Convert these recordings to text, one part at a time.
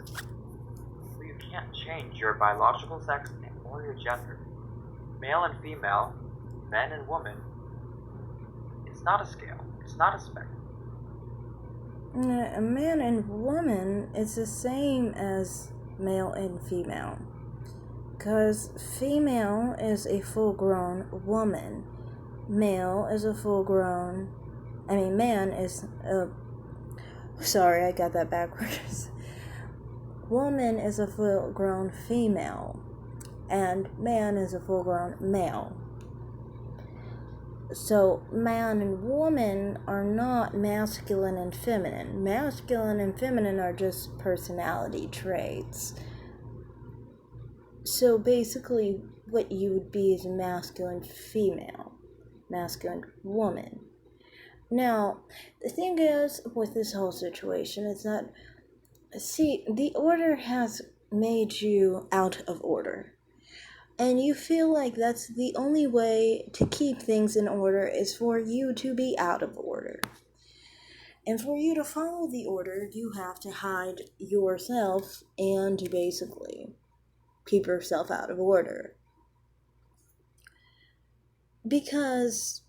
fluid. So you can't change your biological sex or your gender. Male and female, men and women, it's not a scale, it's not a spectrum. A man and woman is the same as male and female. Because female is a full-grown woman. Male is a man is a... Sorry, I got that backwards. Woman is a full-grown female. And man is a full-grown male. So, man and woman are not masculine and feminine. Masculine and feminine are just personality traits. So, basically, what you would be is a masculine female, masculine woman. Now, the thing is, with this whole situation, is that, the order has made you out of order. And you feel like that's the only way to keep things in order is for you to be out of order. And for you to follow the order, you have to hide yourself and to basically keep yourself out of order. Because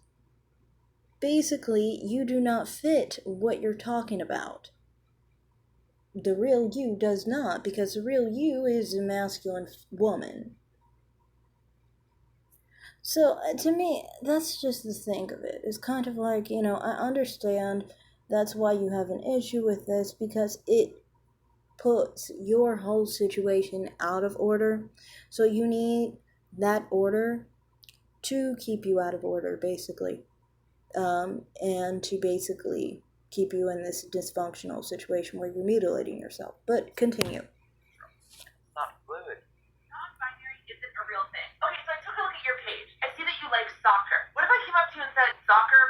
basically you do not fit what you're talking about. The real you does not, because the real you is a masculine woman. So, to me, that's just the thing of it. It's kind of like, I understand that's why you have an issue with this, because it puts your whole situation out of order. So you need that order to keep you out of order, basically. And to basically keep you in this dysfunctional situation where you're mutilating yourself. But continue. It's not fluid. Non-binary isn't a real thing. Okay, so I took a look at your page. I see that you like soccer. What if I came up to you and said, soccer,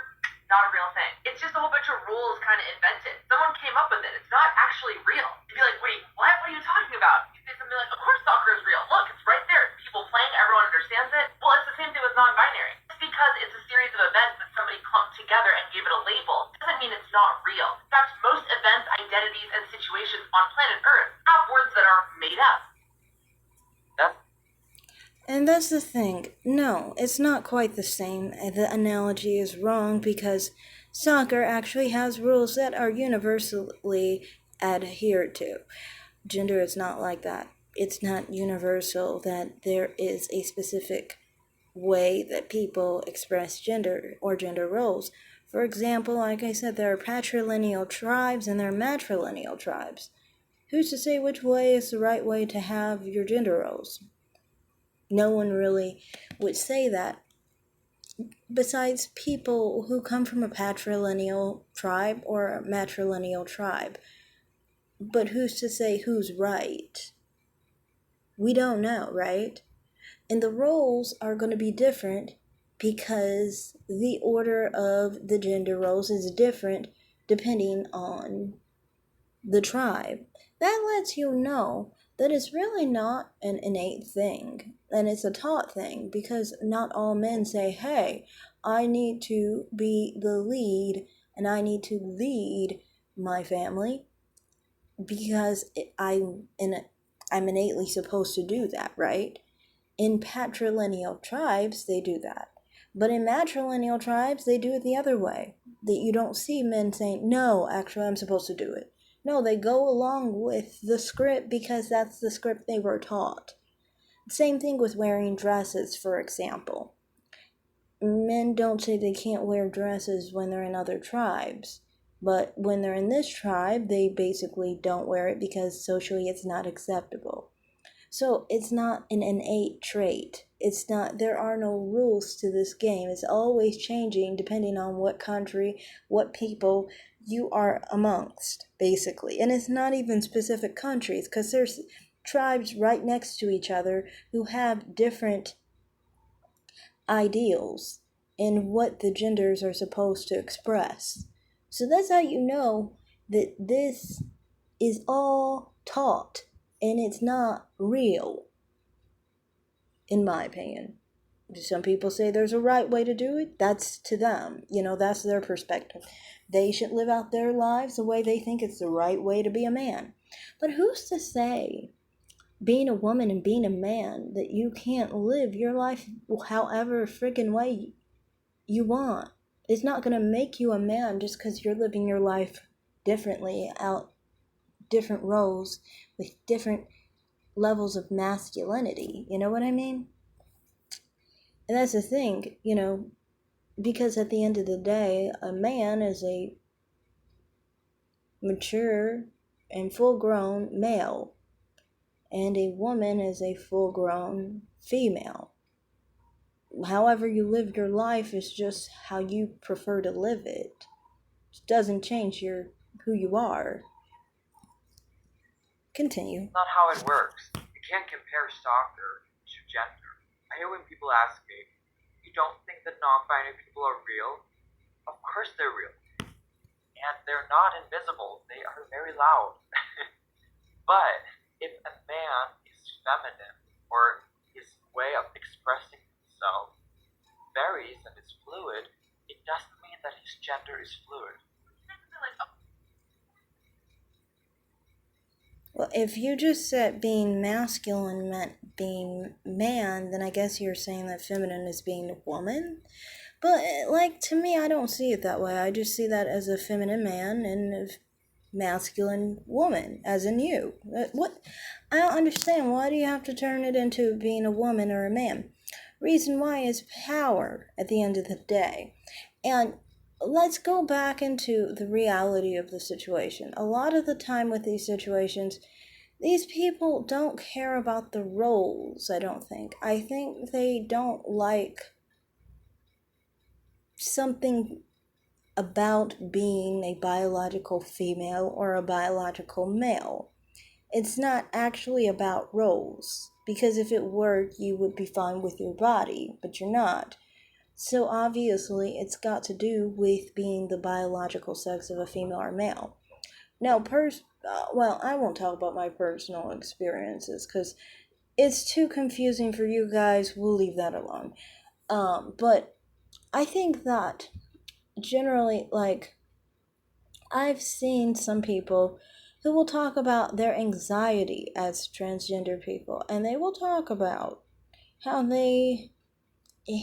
not a real thing? It's just a whole bunch of rules kind of invented. Someone came up with it. It's not actually real. You'd be like, wait, what? What are you talking about? You'd say something like, of course soccer is real. Look, it's right there. People playing, everyone understands it. Well, it's the same thing with non-binary. Just because it's a series of events that somebody clumped together and gave it a label doesn't mean it's not real. In fact, most events, identities, and situations on planet Earth have words that are made up. And that's the thing. No, it's not quite the same. The analogy is wrong because soccer actually has rules that are universally adhered to. Gender is not like that. It's not universal that there is a specific way that people express gender or gender roles. For example, like I said, there are patrilineal tribes and there are matrilineal tribes. Who's to say which way is the right way to have your gender roles? No one really would say that. Besides people who come from a patrilineal tribe or a matrilineal tribe. But who's to say who's right? We don't know, right? And the roles are going to be different because the order of the gender roles is different depending on the tribe. That lets you know that it's really not an innate thing, and it's a taught thing, because not all men say, hey, I need to be the lead, and I need to lead my family, because I'm innately supposed to do that, right? In patrilineal tribes, they do that. But in matrilineal tribes, they do it the other way. That you don't see men saying, no, actually, I'm supposed to do it. No, they go along with the script because that's the script they were taught. Same thing with wearing dresses, for example. Men don't say they can't wear dresses when they're in other tribes. But when they're in this tribe, they basically don't wear it because socially it's not acceptable. So it's not an innate trait. There are no rules to this game. It's always changing depending on what country, what people you are amongst, basically. And it's not even specific countries, because there's tribes right next to each other who have different ideals in what the genders are supposed to express. So that's how you know that this is all taught and it's not real, in my opinion. Some people say there's a right way to do it. That's to them. That's their perspective. They should live out their lives the way they think it's the right way to be a man. But who's to say, being a woman and being a man, that you can't live your life however friggin' way you want? It's not going to make you a man just because you're living your life differently, out different roles with different levels of masculinity. You know what I mean? And that's the thing, because at the end of the day, a man is a mature and full grown male, and a woman is a full grown female. However you live your life is just how you prefer to live it. It doesn't change who you are. Continue. Not how it works. You can't compare soccer to gender. I hear when people ask me, you don't think that non-binary people are real? Of course they're real. And they're not invisible. They are very loud. But if a man is feminine, or his way of expressing himself varies and is fluid, it doesn't mean that his gender is fluid. Well, if you just said being masculine meant being man, then I guess you're saying that feminine is being a woman. But, to me, I don't see it that way. I just see that as a feminine man and a masculine woman, as in you. What? I don't understand. Why do you have to turn it into being a woman or a man? Reason why is power at the end of the day. And let's go back into the reality of the situation. A lot of the time with these situations, these people don't care about the roles, I don't think. I think they don't like something about being a biological female or a biological male. It's not actually about roles, because if it were, you would be fine with your body, but you're not. So obviously, it's got to do with being the biological sex of a female or male. Now, I won't talk about my personal experiences because it's too confusing for you guys. We'll leave that alone. But I think that generally, I've seen some people who will talk about their anxiety as transgender people, and they will talk about how they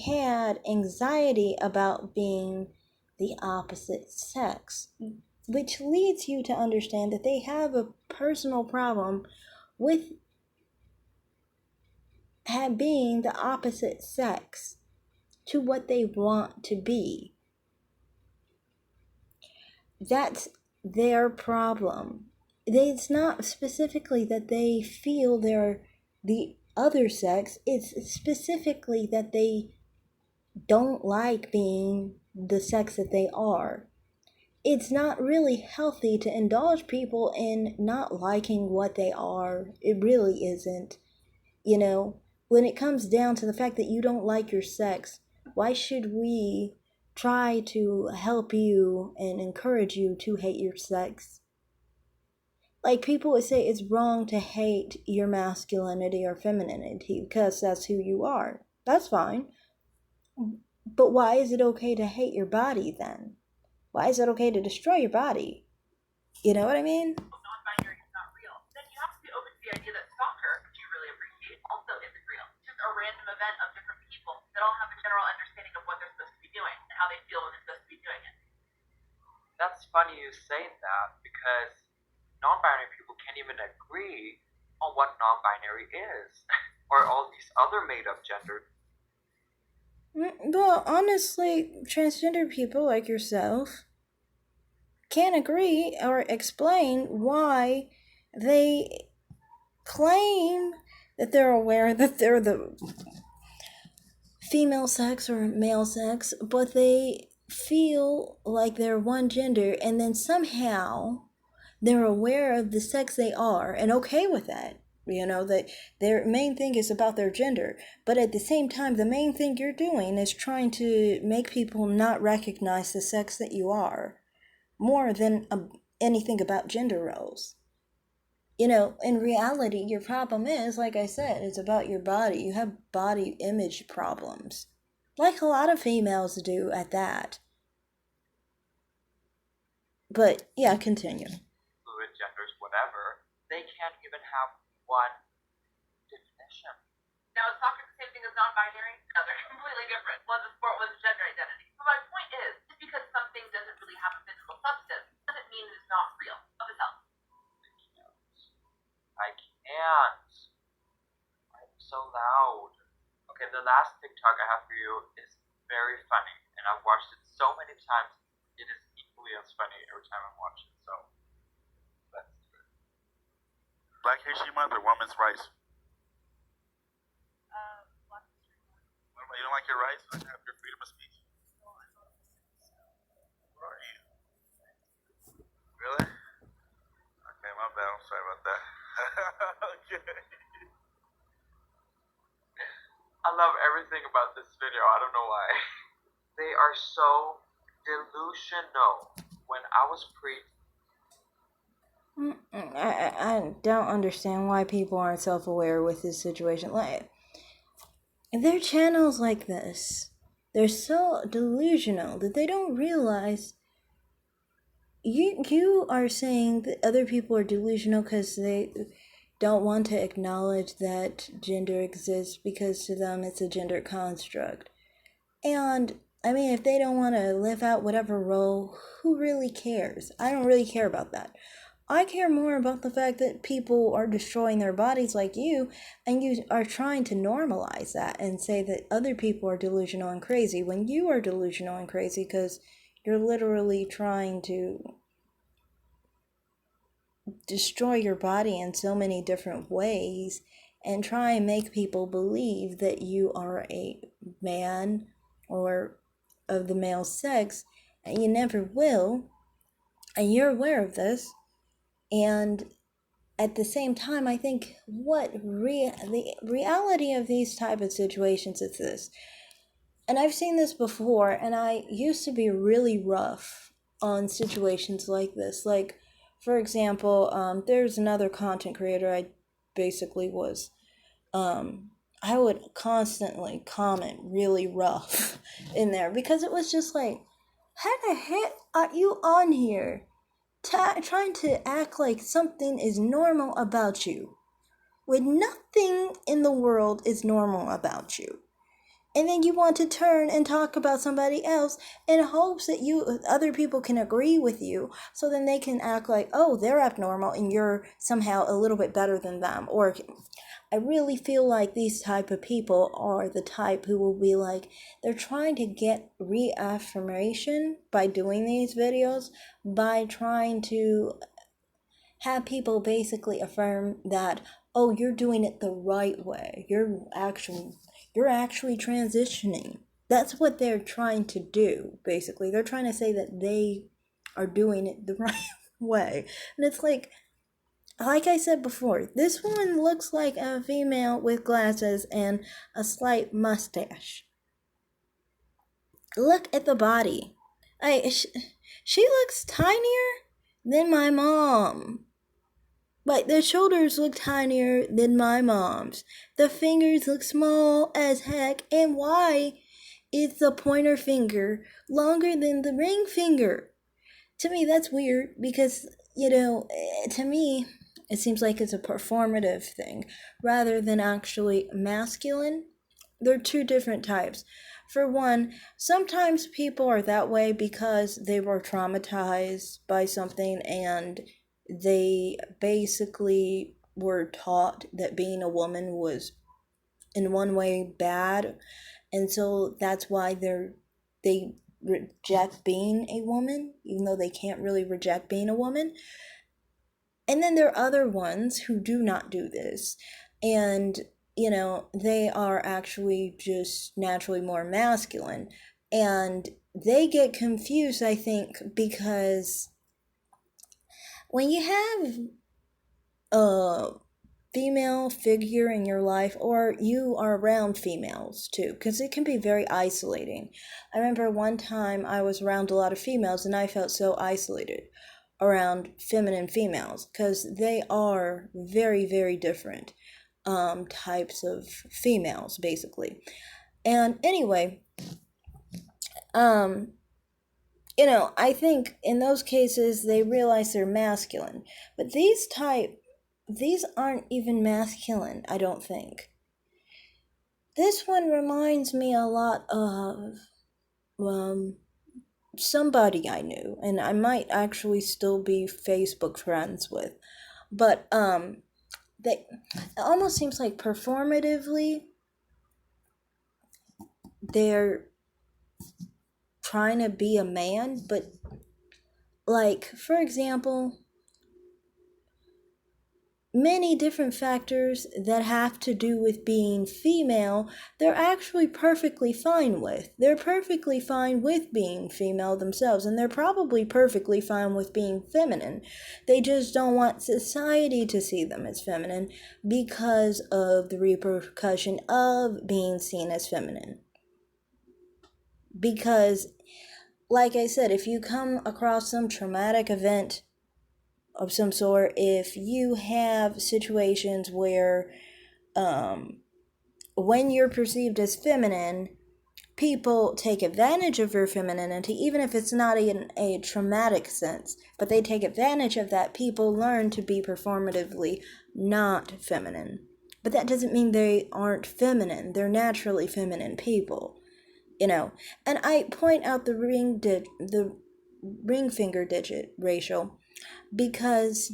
had anxiety about being the opposite sex, which leads you to understand that they have a personal problem with being the opposite sex to what they want to be. That's their problem. It's not specifically that they feel they're the other sex, it's specifically that they don't like being the sex that they are. It's not really healthy to indulge people in not liking what they are. It really isn't. When it comes down to the fact that you don't like your sex, why should we try to help you and encourage you to hate your sex? People would say it's wrong to hate your masculinity or femininity because that's who you are. That's fine. But why is it okay to hate your body then? Why is it okay to destroy your body? You know what I mean? Non-binary is not real. Then you have to be open to the idea that soccer, which you really appreciate, also isn't real. It's just a random event of different people that all have a general understanding of what they're supposed to be doing and how they feel when they're supposed to be doing it. That's funny you say that, because non-binary people can't even agree on what non-binary is, or all these other made-up genders. Well, honestly, transgender people like yourself can't agree or explain why they claim that they're aware that they're the female sex or male sex, but they feel like they're one gender, and then somehow they're aware of the sex they are and okay with that. That their main thing is about their gender, but at the same time, the main thing you're doing is trying to make people not recognize the sex that you are more than anything about gender roles. In reality, your problem is, like I said, it's about your body. You have body image problems, like a lot of females do at that. But yeah, continue. Fluid genders, whatever. can't even have one definition. Now, is soccer the same thing as non-binary? No, they're completely different. One's a sport, one's a gender identity. But my point is, just because something doesn't really have a physical substance doesn't mean it's not real of itself. I can't. I'm so loud. Okay, the last TikTok I have for you is very funny, and I've watched it so many times. It is equally as funny every time I watch it. So let's do it. Black History Month or Women's Rights? What about, you don't like your rights? You don't have your freedom of speech? Where are you? Really? Okay, my bad. I'm sorry about that. Okay. I love everything about this video. I don't know why. They are so delusional. When I was I don't understand why people aren't self-aware with this situation. Like, their channels like this, they're so delusional that they don't realize you are saying that other people are delusional because they don't want to acknowledge that gender exists, because to them it's a gender construct. And I mean, if they don't want to live out whatever role, who really cares? I don't really care about that. I care more about the fact that people are destroying their bodies like you, and you are trying to normalize that and say that other people are delusional and crazy when you are delusional and crazy because you're literally trying to destroy your body in so many different ways and try and make people believe that you are a man or of the male sex, and you never will, and you're aware of this. And at the same time, I think the reality of these type of situations is this, and I've seen this before, and I used to be really rough on situations like this. Like, for example, there's another content creator I basically was, I would constantly comment really rough in there because it was just like, how the heck are you on here trying to act like something is normal about you when nothing in the world is normal about you? And then you want to turn and talk about somebody else in hopes that other people can agree with you, so then they can act like, oh, they're abnormal and you're somehow a little bit better than them. Or I really feel like these type of people are the type who will be like, they're trying to get reaffirmation by doing these videos, by trying to have people basically affirm that, oh, you're doing it the right way. You're actually transitioning. That's what they're trying to do, basically. They're trying to say that they are doing it the right way. And it's like I said before, this one looks like a female with glasses and a slight mustache. Look at the body. She looks tinier than my mom. Like, the shoulders look tinier than my mom's. The fingers look small as heck. And why is the pointer finger longer than the ring finger? To me, that's weird because, to me, it seems like it's a performative thing rather than actually masculine. They're two different types. For one, sometimes people are that way because they were traumatized by something and they basically were taught that being a woman was in one way bad, and so that's why they reject being a woman, even though they can't really reject being a woman. And then there are other ones who do not do this, and they are actually just naturally more masculine, and they get confused, I think, because when you have a female figure in your life, or you are around females too, because it can be very isolating. I remember one time I was around a lot of females and I felt so isolated around feminine females because they are very, very different types of females, basically. And anyway, I think in those cases they realize they're masculine, but these type these aren't even masculine, I don't think. This one reminds me a lot of um, somebody I knew, and I might actually still be Facebook friends with. But they it almost seems like performatively they're trying to be a man, but like for example, many different factors that have to do with being female, they're actually perfectly fine with. They're perfectly fine with being female themselves, and they're probably perfectly fine with being feminine. They just don't want society to see them as feminine because of the repercussion of being seen as feminine. Because, like I said, if you come across some traumatic event of some sort, if you have situations where when you're perceived as feminine, people take advantage of your femininity, even if it's not in a traumatic sense, but they take advantage of that. People learn to be performatively not feminine. But that doesn't mean they aren't feminine. They're naturally feminine people, you know. And I point out the ring finger digit ratio because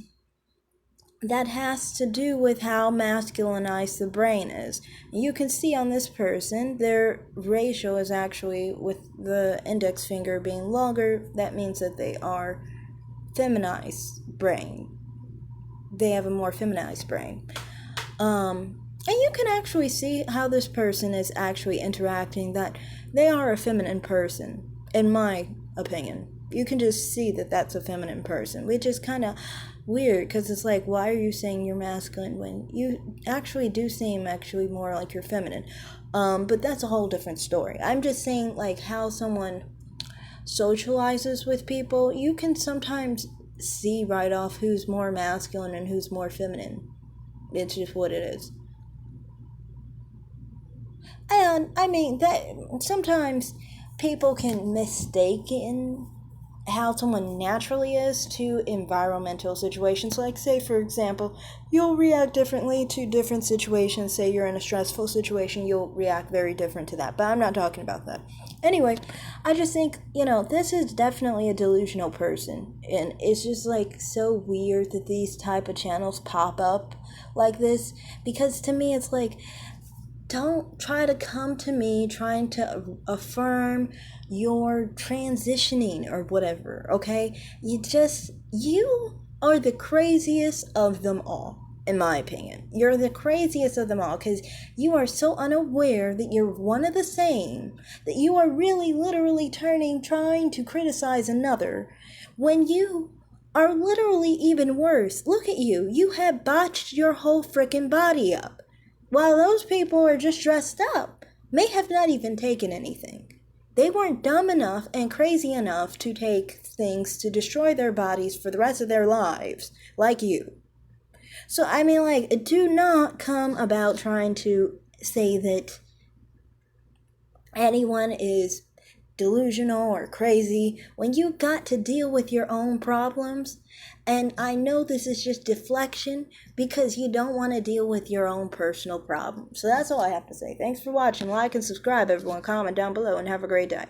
that has to do with how masculinized the brain is. You can see on this person, their ratio is actually, with the index finger being longer, that means that they are feminized brain. They have a more feminized brain. And you can actually see how this person is actually interacting, that they are a feminine person, in my opinion. You can just see that that's a feminine person, which is kind of weird because it's like, why are you saying you're masculine when you actually do seem actually more like you're feminine? But that's a whole different story. I'm just saying, like, how someone socializes with people, you can sometimes see right off who's more masculine and who's more feminine. It's just what it is. And I mean that sometimes people can mistake in how someone naturally is to environmental situations. Like, say for example, you'll react differently to different situations. Say you're in a stressful situation, you'll react very different to that. But I'm not talking about that. Anyway, I just think, this is definitely a delusional person, and it's just like so weird that these type of channels pop up like this, because to me it's like, don't try to come to me trying to affirm your transitioning or whatever, okay? You are the craziest of them all, in my opinion. You're the craziest of them all because you are so unaware that you're one of the same, that you are really literally trying to criticize another when you are literally even worse. Look at you. You have botched your whole freaking body up, while those people are just dressed up, may have not even taken anything. They weren't dumb enough and crazy enough to take things to destroy their bodies for the rest of their lives, like you. So, I mean, like, do not come about trying to say that anyone is delusional or crazy when you got to deal with your own problems. And I know this is just deflection because you don't want to deal with your own personal problems. So that's all I have to say. Thanks for watching. Like and subscribe, everyone. Comment down below and have a great day.